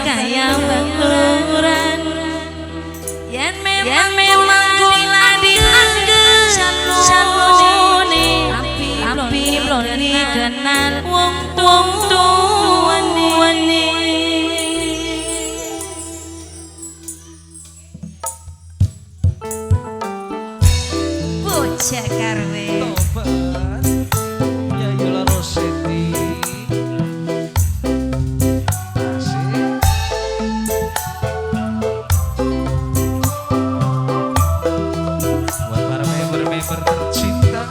kaya baturan yen memang kula dianggep calone tapi belum dikenal wong tuwane bocah karwe ya Yola Rosetti buat para member-member tercinta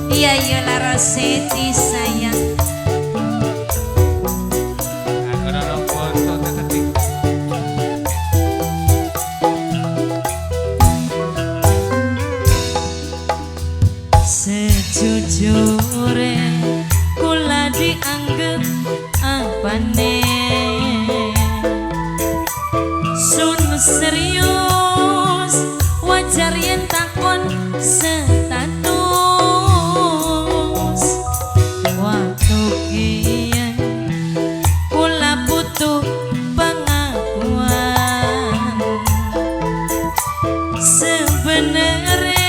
iya Yola Rosetti sayang sejujure kula dianggep apane sun serius wajar yen takon status waktu kian kula butuh pengakuan sebenarnya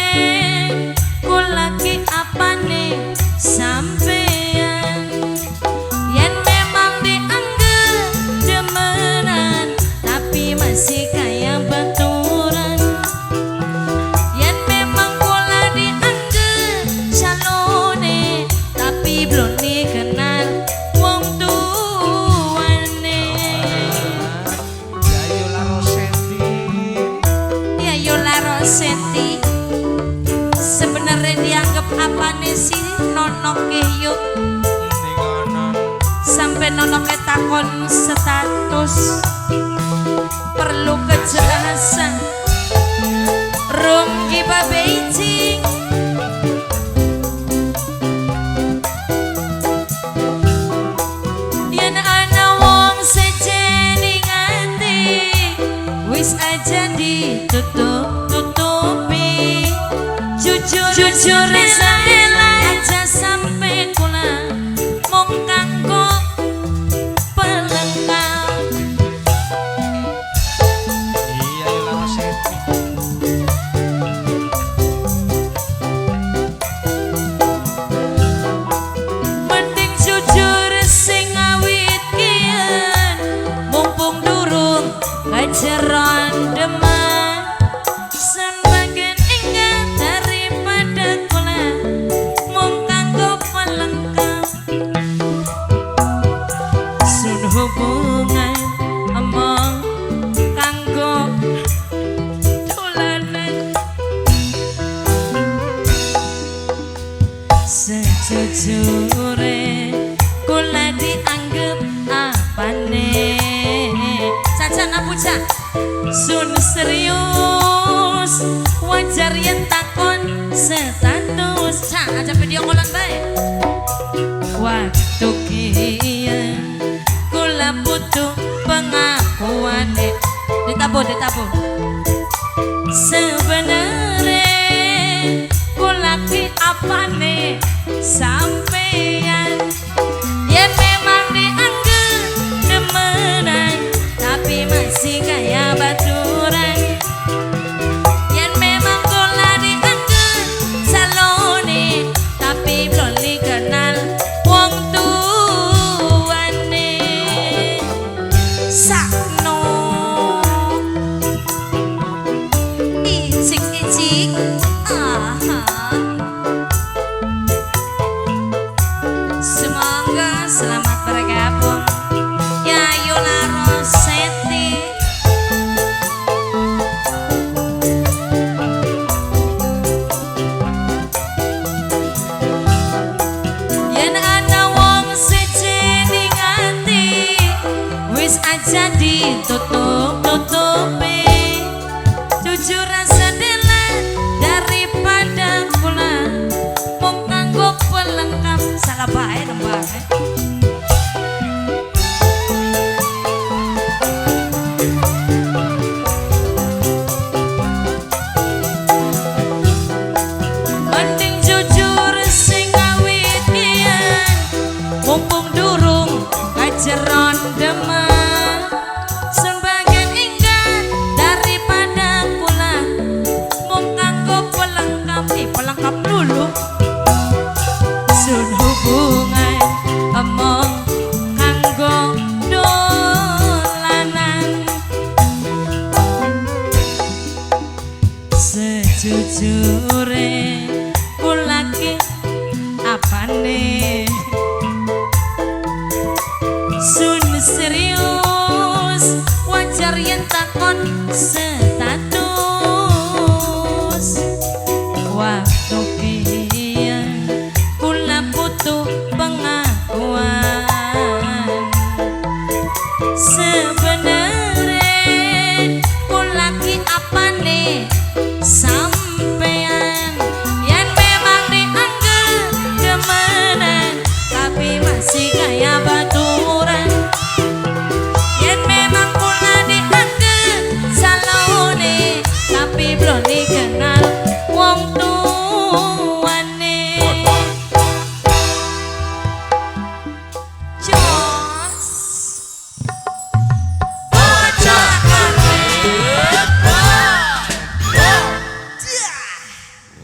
apane sampean yen memang dianggep demenan tapi masih kaya baturan yen memang kula dianggep calone tapi belum dikenal wong tuane ya Yola Rosetti ya Yola Rosetti sebenarnya dianggap apane sih nonoke yuk sampai nonoke takon status perlu kejelasan Rumki Beijing yen ana wong sejeni nganti wis aja ditutup-tutupi jujur rela aja sampai kula mung kanggo pelengkap iya Yola Rosetti mending jujur sing awit kian mumpung durung kajeron deman sebagian ingat daripada kula mung kanggo pelengkap sun hubungan among kanggo dolanan sejujure kula dianggep apane cacan apuja sun serius wajar yen takon status cak aja video kolon bae waktu kian kula butuh pengakuan ditabuh sebenarnya kula ki apane sampeyan yen memang dianggep demenan tapi masih kaya baturan yen memang kula dianggep calone tapi belum dikenal wong tuane sakno icik aha semoga selamat bergabung ya Yola Rosetti yen ana wong sejeni nganti wis aja ditutup-tutupi jujur rasa dela daripada kula mung kanggo pelengkap salah bae nembang mending jujur sing awit status waktu biyen kula putu